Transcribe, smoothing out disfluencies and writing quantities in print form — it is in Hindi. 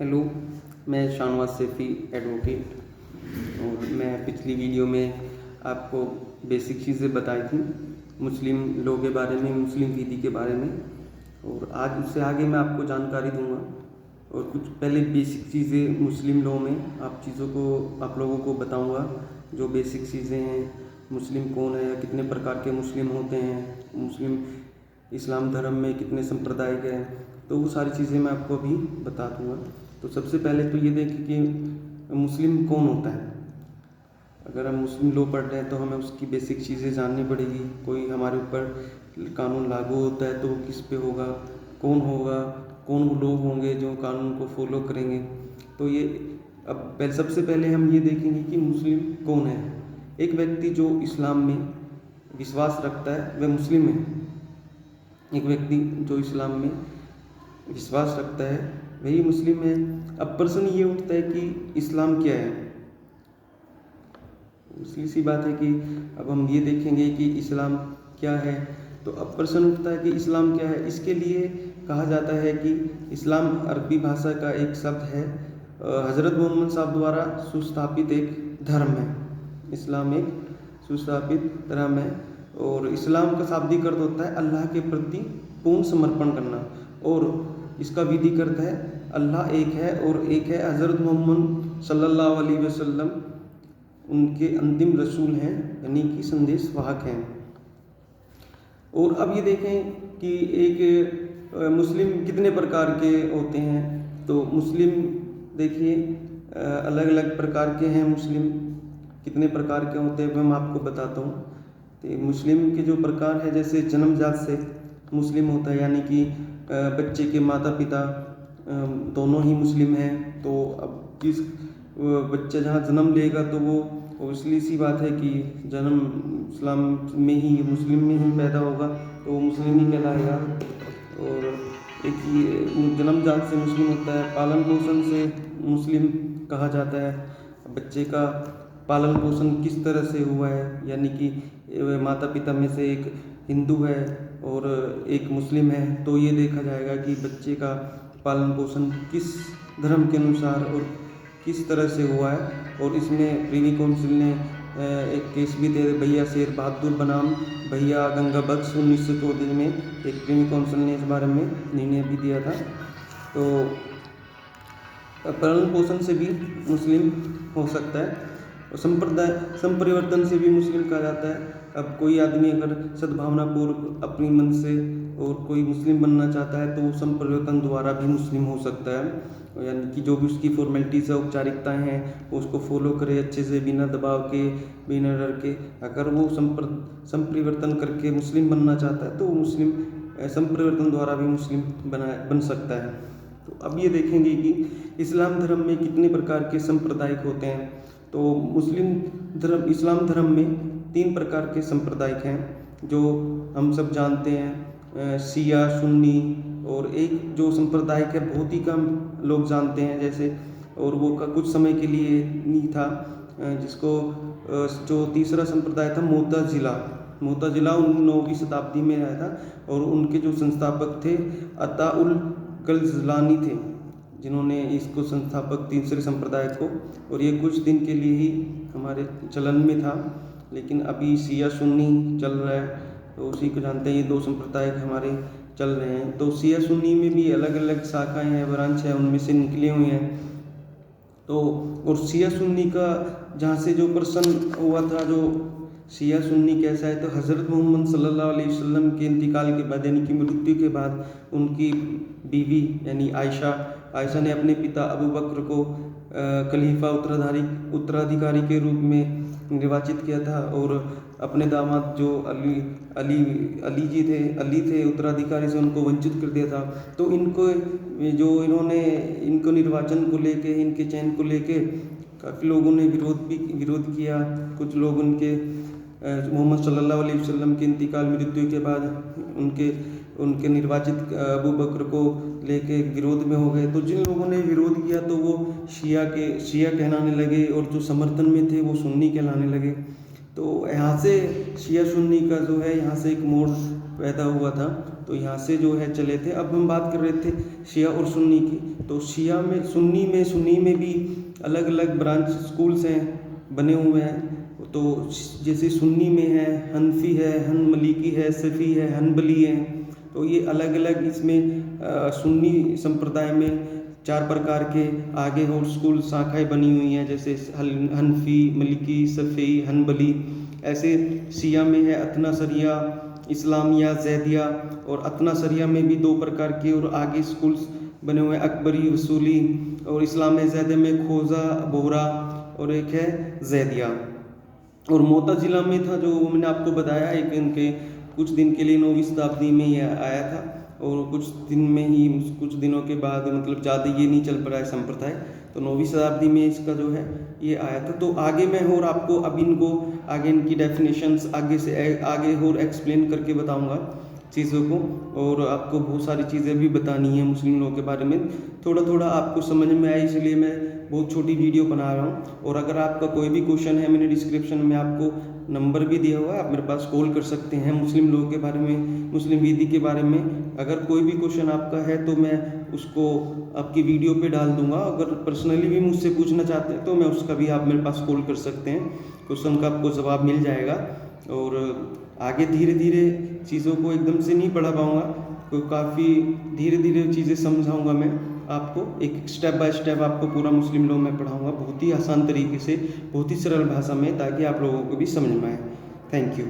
हेलो, मैं शाहनवाज सैफ़ी एडवोकेट। और मैं पिछली वीडियो में आपको बेसिक चीज़ें बताई थी मुस्लिम लॉ के बारे में, मुस्लिम विधि के बारे में। और आज उससे आगे मैं आपको जानकारी दूंगा और कुछ पहले बेसिक चीज़ें मुस्लिम लॉ में आप लोगों को बताऊंगा। जो बेसिक चीज़ें हैं, मुस्लिम कौन है, कितने प्रकार के मुस्लिम होते हैं, मुस्लिम इस्लाम धर्म में कितने संप्रदाय के हैं, तो वो सारी चीज़ें मैं आपको अभी बता दूंगा। तो सबसे पहले तो ये देखें कि मुस्लिम कौन होता है। अगर हम मुस्लिम लॉ पढ़ रहे हैं तो हमें उसकी बेसिक चीज़ें जाननी पड़ेगी। कोई हमारे ऊपर कानून लागू होता है तो वो किस पे होगा, कौन वो लोग होंगे जो कानून को फॉलो करेंगे। तो ये अब सबसे पहले हम ये देखेंगे कि मुस्लिम कौन है। एक व्यक्ति जो इस्लाम में विश्वास रखता है वह मुस्लिम है। एक व्यक्ति जो इस्लाम में विश्वास रखता है वही मुस्लिम है। अब प्रश्न ये उठता है कि इस्लाम क्या है। इसलिए सी बात है कि अब हम ये देखेंगे कि इस्लाम क्या है। तो अब प्रश्न उठता है कि इस्लाम क्या है। इसके लिए कहा जाता है कि इस्लाम अरबी भाषा का एक शब्द है, हज़रत मोहम्मद साहब द्वारा सुस्थापित एक धर्म है। इस्लाम एक सुस्थापित धर्म है और इस्लाम का शाब्दिक अर्थ होता है अल्लाह के प्रति पूर्ण समर्पण करना। और इसका विधिक अर्थ है अल्लाह एक है और एक है हज़रत मोहम्मद सल्लल्लाहु अलैहि वसल्लम उनके अंतिम रसूल हैं, यानी कि संदेश वाहक हैं। और अब ये देखें कि एक मुस्लिम कितने प्रकार के होते हैं। तो मुस्लिम देखिए अलग अलग प्रकार के हैं। मुस्लिम कितने प्रकार के होते हैं मैं आपको बताता हूँ। तो मुस्लिम के जो प्रकार है, जैसे जन्मजात से मुस्लिम होता है, यानी कि बच्चे के माता पिता दोनों ही मुस्लिम हैं। तो अब जिस बच्चा जहाँ जन्म लेगा तो वो इसलिए सी बात है कि जन्म इस्लाम में ही, मुस्लिम में ही पैदा होगा तो वो मुस्लिम ही कहलाएगा। और एक ये जन्मजात से मुस्लिम होता है। पालन पोषण से मुस्लिम कहा जाता है। बच्चे का पालन पोषण किस तरह से हुआ है, यानी कि माता पिता में से एक हिंदू है और एक मुस्लिम है, तो ये देखा जाएगा कि बच्चे का पालन पोषण किस धर्म के अनुसार और किस तरह से हुआ है। और इसमें प्रिवी काउंसिल ने एक केस भी दे, भैया शेर बहादुर बनाम भैया गंगा बख्श 1914 में एक प्रिवी काउंसिल ने इस बारे में निर्णय भी दिया था। तो पालन पोषण से भी मुस्लिम हो सकता है और संपरिवर्तन से भी मुस्लिम कहा जाता है। अब कोई आदमी अगर सद्भावनापूर्व अपनी मन से और कोई मुस्लिम बनना चाहता है तो वो संपरिवर्तन द्वारा भी मुस्लिम हो सकता है। यानी कि जो भी उसकी फॉर्मेलिटीज़ है, औपचारिकताएँ हैं, वो उसको फॉलो करे अच्छे से, बिना दबाव के, बिना डर के। अगर वो संपरिवर्तन करके मुस्लिम बनना चाहता है तो वो मुस्लिम संपरिवर्तन द्वारा भी मुस्लिम बन सकता है। तो अब ये देखेंगे कि इस्लाम धर्म में कितने प्रकार के सांप्रदायिक होते हैं। तो इस्लाम धर्म में 3 प्रकार के सांप्रदायिक हैं जो हम सब जानते हैं, शिया, सुन्नी। और एक जो सांप्रदायिक है बहुत ही कम लोग जानते हैं, जैसे, और वो का कुछ समय के लिए नहीं था, जिसको जो तीसरा संप्रदाय था मोतजिला 9वीं शताब्दी में आया था। और उनके जो संस्थापक थे अताउल कलजलानी थे, जिन्होंने इसको संस्थापक तीसरे संप्रदाय को। और ये कुछ दिन के लिए ही हमारे चलन में था, लेकिन अभी शिया सुन्नी चल रहा है, तो उसी को जानते हैं। ये 2 संप्रदाय हमारे चल रहे हैं। तो शिया सुन्नी में भी अलग अलग शाखाएं हैं, ब्रांच है, उनमें से निकले हुए हैं। तो और शिया सुन्नी का जहाँ से जो प्रश्न हुआ था, जो शिया सुन्नी कैसा है, तो हज़रत मोहम्मद सल्लल्लाहु अलैहि वसल्लम के इंतकाल के बाद, यानी कि मृत्यु के बाद, उनकी बीवी यानी आयशा ने अपने पिता अबू बकर को खलीफा उत्तराधिकारी के रूप में निर्वाचित किया था। और अपने दामाद जो अली थे उत्तराधिकारी से, उनको वंचित कर दिया था। तो इनको निर्वाचन को लेके, इनके चयन को लेके काफ़ी लोगों ने विरोध किया। कुछ लोग मोहम्मद सल्लल्लाहु अलैहि वसल्लम के इंतकाल, मृत्यु के बाद उनके निर्वाचित अबू बकर को लेके विरोध में हो गए। तो जिन लोगों ने विरोध किया तो वो शिया कहलाने लगे, और जो समर्थन में थे वो सुन्नी कहलाने लगे। तो यहाँ से शिया सुन्नी का जो है, यहाँ से एक मोड़ पैदा हुआ था, तो यहाँ से जो है चले थे। अब हम बात कर रहे थे शिया और सुन्नी की, तो शिया में सुन्नी में भी अलग अलग ब्रांच स्कूल्स हैं बने हुए हैं। तो जैसे सुन्नी में है हनफी है, मलिकी है, सफ़ी है, हनबली है। तो ये अलग अलग इसमें सुन्नी संप्रदाय में 4 प्रकार के आगे और स्कूल शाखाएं बनी हुई हैं, जैसे हनफी, मलिकी, सफ़ी, हनबली। ऐसे शिया में है अतना शरिया, इस्लामिया, जैदिया। और अतना शरिया में भी 2 प्रकार के और आगे स्कूल्स बने हुए हैं, अकबरी, वसूली। और इस्लाम ज़ैदे में खोजा, बोहरा और एक है जैदिया। और मोतज़िला में था जो मैंने आपको बताया, एक इनके कुछ दिन के लिए 9वीं शताब्दी में ये आया था, और कुछ दिनों के बाद मतलब ज़्यादा ये नहीं चल पड़ा है संप्रदाय, तो 9वीं शताब्दी में इसका जो है ये आया था। तो आगे मैं और आपको अब इनको आगे इनकी डेफिनेशंस आगे और एक्सप्लेन करके बताऊंगा चीज़ों को, और आपको बहुत सारी चीज़ें भी बतानी है मुस्लिम लोगों के बारे में। थोड़ा थोड़ा आपको समझ में आए इसलिए मैं बहुत छोटी वीडियो बना रहा हूँ। और अगर आपका कोई भी क्वेश्चन है, मैंने डिस्क्रिप्शन में आपको नंबर भी दिया हुआ है, आप मेरे पास कॉल कर सकते हैं। मुस्लिम लोगों के बारे में, मुस्लिम विधि के बारे में अगर कोई भी क्वेश्चन आपका है तो मैं उसको आपकी वीडियो पे डाल दूंगा। अगर पर्सनली भी मुझसे पूछना चाहते हैं तो मैं उसका भी आप मेरे पास कॉल कर सकते हैं, क्वेश्चन का आपको जवाब मिल जाएगा। और आगे धीरे धीरे चीज़ों को एकदम से नहीं पढ़ा पाऊँगा, तो काफ़ी धीरे धीरे चीज़ें समझाऊँगा मैं आपको, एक स्टेप बाय स्टेप आपको पूरा मुस्लिम लॉ में पढ़ाऊँगा, बहुत ही आसान तरीके से, बहुत ही सरल भाषा में, ताकि आप लोगों को भी समझ में आए। Thank you.